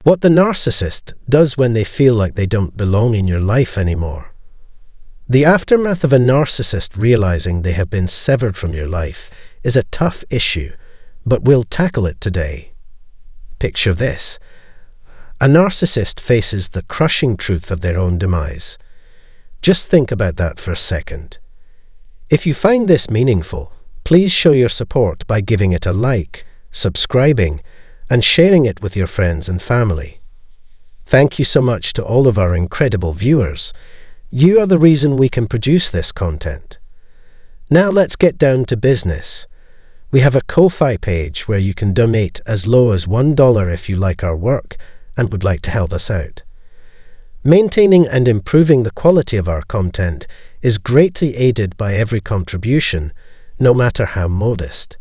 What the narcissist does when they feel like they don't belong in your life anymore. The aftermath of a narcissist realizing they have been severed from your life is a tough issue, but we'll tackle it today. Picture this. A narcissist faces the crushing truth of their own demise. Just think about that for a second. If you find this meaningful, please show your support by giving it a like, subscribing, and sharing it with your friends and family. Thank you so much to all of our incredible viewers. You are the reason we can produce this content. Now let's get down to business. We have a Ko-Fi page where you can donate as low as $1 if you like our work and would like to help us out. Maintaining and improving the quality of our content is greatly aided by every contribution, no matter how modest.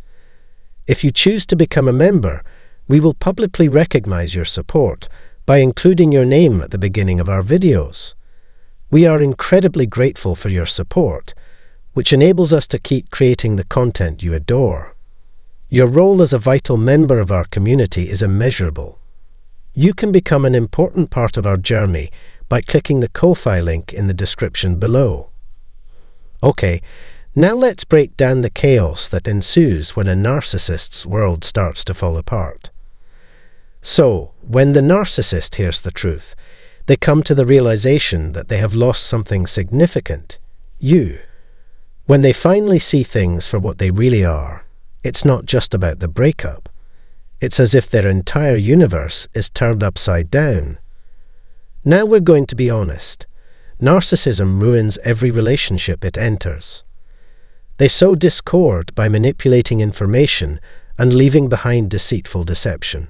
If you choose to become a member, we will publicly recognize your support by including your name at the beginning of our videos. We are incredibly grateful for your support, which enables us to keep creating the content you adore. Your role as a vital member of our community is immeasurable. You can become an important part of our journey by clicking the Ko-Fi link in the description below. Okay, now let's break down the chaos that ensues when a narcissist's world starts to fall apart. So, when the narcissist hears the truth, they come to the realization that they have lost something significant, you. When they finally see things for what they really are, it's not just about the breakup. It's as if their entire universe is turned upside down. Now we're going to be honest. Narcissism ruins every relationship it enters. They sow discord by manipulating information and leaving behind deceitful deception.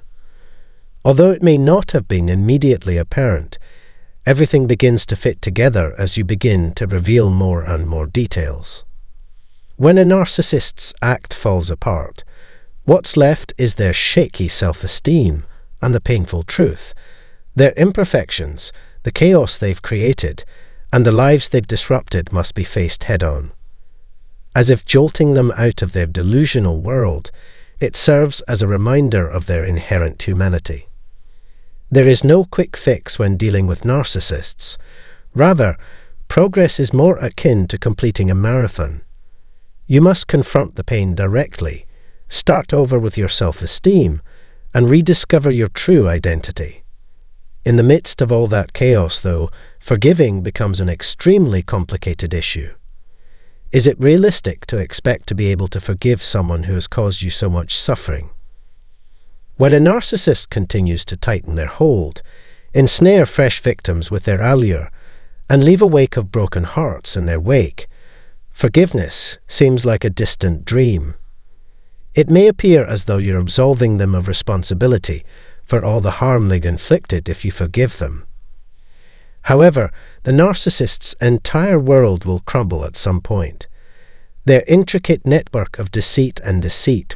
Although it may not have been immediately apparent, everything begins to fit together as you begin to reveal more and more details. When a narcissist's act falls apart, what's left is their shaky self-esteem and the painful truth. Their imperfections, the chaos they've created, and the lives they've disrupted must be faced head-on. As if jolting them out of their delusional world, it serves as a reminder of their inherent humanity. There is no quick fix when dealing with narcissists. Rather, progress is more akin to completing a marathon. You must confront the pain directly, start over with your self-esteem, and rediscover your true identity. In the midst of all that chaos, though, forgiving becomes an extremely complicated issue. Is it realistic to expect to be able to forgive someone who has caused you so much suffering? When a narcissist continues to tighten their hold, ensnare fresh victims with their allure, and leave a wake of broken hearts in their wake, forgiveness seems like a distant dream. It may appear as though you're absolving them of responsibility for all the harm they've inflicted if you forgive them. However, the narcissist's entire world will crumble at some point. Their intricate network of deceit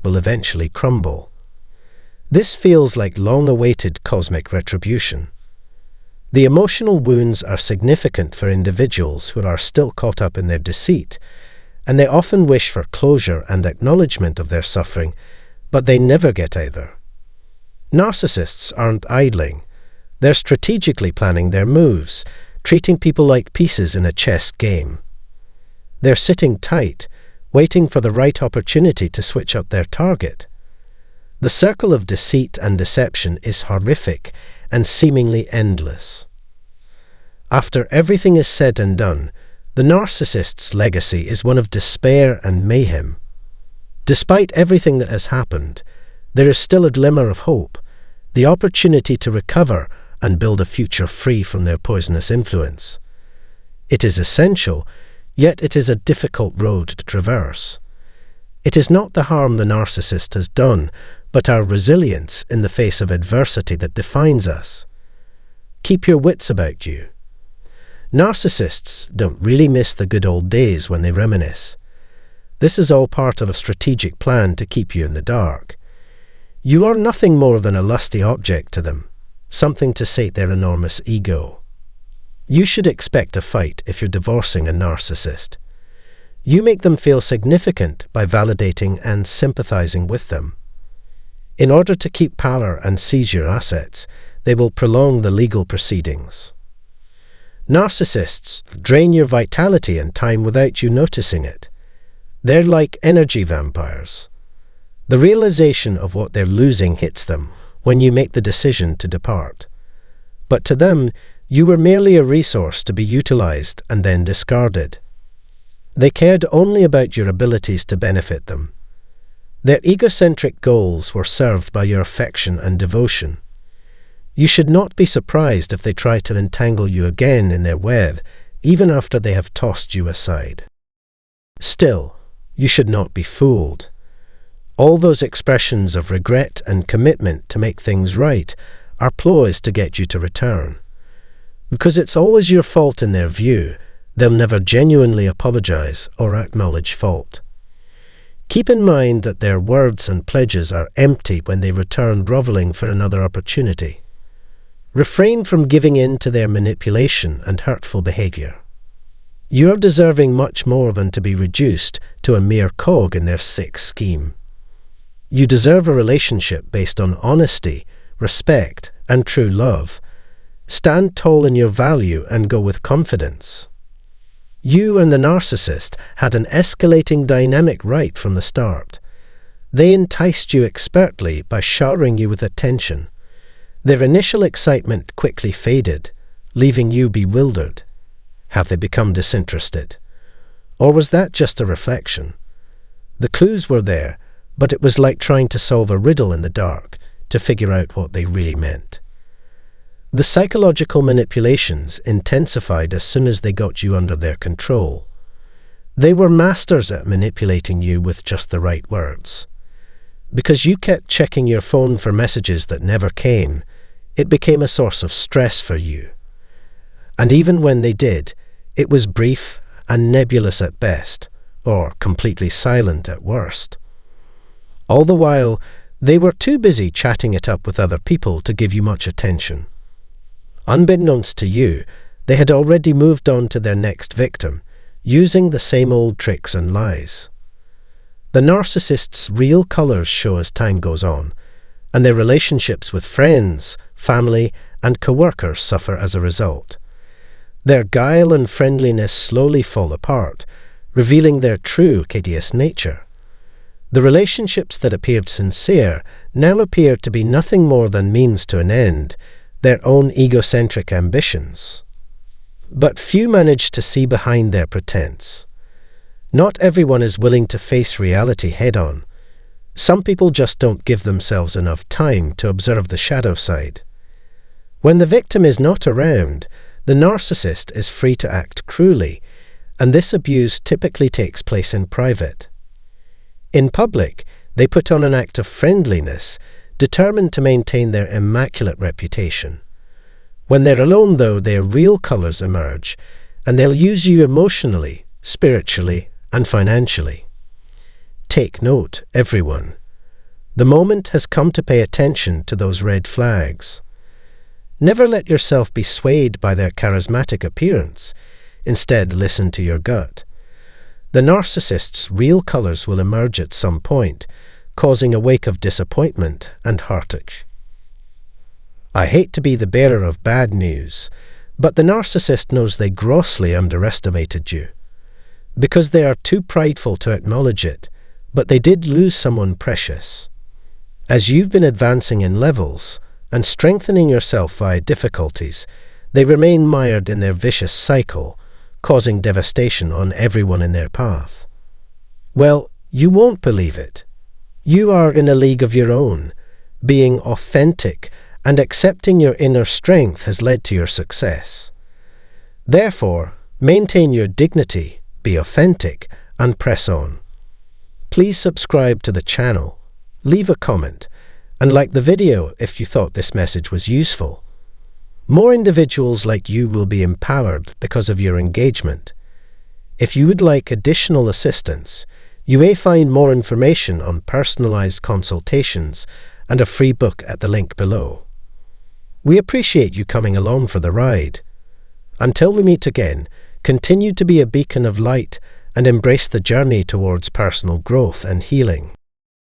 will eventually crumble. This feels like long-awaited cosmic retribution. The emotional wounds are significant for individuals who are still caught up in their deceit, and they often wish for closure and acknowledgement of their suffering, but they never get either. Narcissists aren't idling. They're strategically planning their moves, treating people like pieces in a chess game. They're sitting tight, waiting for the right opportunity to switch out their target. The circle of deceit and deception is horrific and seemingly endless. After everything is said and done, the narcissist's legacy is one of despair and mayhem. Despite everything that has happened, there is still a glimmer of hope, the opportunity to recover and build a future free from their poisonous influence. It is essential, yet it is a difficult road to traverse. It is not the harm the narcissist has done, but our resilience in the face of adversity that defines us. Keep your wits about you. Narcissists don't really miss the good old days when they reminisce. This is all part of a strategic plan to keep you in the dark. You are nothing more than a lusty object to them, something to sate their enormous ego. You should expect a fight if you're divorcing a narcissist. You make them feel significant by validating and sympathizing with them. In order to keep power and seize your assets, they will prolong the legal proceedings. Narcissists drain your vitality and time without you noticing it. They're like energy vampires. The realization of what they're losing hits them when you make the decision to depart. But to them, you were merely a resource to be utilized and then discarded. They cared only about your abilities to benefit them. Their egocentric goals were served by your affection and devotion. You should not be surprised if they try to entangle you again in their web, even after they have tossed you aside. Still, you should not be fooled. All those expressions of regret and commitment to make things right are ploys to get you to return. Because it's always your fault in their view, they'll never genuinely apologize or acknowledge fault. Keep in mind that their words and pledges are empty when they return groveling for another opportunity. Refrain from giving in to their manipulation and hurtful behavior. You are deserving much more than to be reduced to a mere cog in their sick scheme. You deserve a relationship based on honesty, respect, and true love. Stand tall in your value and go with confidence. You and the narcissist had an escalating dynamic right from the start. They enticed you expertly by showering you with attention. Their initial excitement quickly faded, leaving you bewildered. Have they become disinterested? Or was that just a reflection? The clues were there, but it was like trying to solve a riddle in the dark to figure out what they really meant. The psychological manipulations intensified as soon as they got you under their control. They were masters at manipulating you with just the right words. Because you kept checking your phone for messages that never came, it became a source of stress for you. And even when they did, it was brief and nebulous at best, or completely silent at worst. All the while, they were too busy chatting it up with other people to give you much attention. Unbeknownst to you, they had already moved on to their next victim, using the same old tricks and lies. The narcissist's real colors show as time goes on, and their relationships with friends, family, and co-workers suffer as a result. Their guile and friendliness slowly fall apart, revealing their true hideous nature. The relationships that appeared sincere now appear to be nothing more than means to an end, their own egocentric ambitions. But few manage to see behind their pretense. Not everyone is willing to face reality head-on. Some people just don't give themselves enough time to observe the shadow side. When the victim is not around, the narcissist is free to act cruelly, and this abuse typically takes place in private. In public, they put on an act of friendliness, determined to maintain their immaculate reputation. When they're alone, though, their real colors emerge, and they'll use you emotionally, spiritually, and financially. Take note, everyone. The moment has come to pay attention to those red flags. Never let yourself be swayed by their charismatic appearance. Instead, listen to your gut. The narcissist's real colors will emerge at some point, causing a wake of disappointment and heartache. I hate to be the bearer of bad news, but the narcissist knows they grossly underestimated you. Because they are too prideful to acknowledge it, but they did lose someone precious. As you've been advancing in levels and strengthening yourself via difficulties, they remain mired in their vicious cycle, causing devastation on everyone in their path. Well, you won't believe it. You are in a league of your own. Being authentic and accepting your inner strength has led to your success. Therefore, maintain your dignity, be authentic, and press on. Please subscribe to the channel, leave a comment, and like the video if you thought this message was useful. More individuals like you will be empowered because of your engagement. If you would like additional assistance, you may find more information on personalized consultations and a free book at the link below. We appreciate you coming along for the ride. Until we meet again, continue to be a beacon of light and embrace the journey towards personal growth and healing.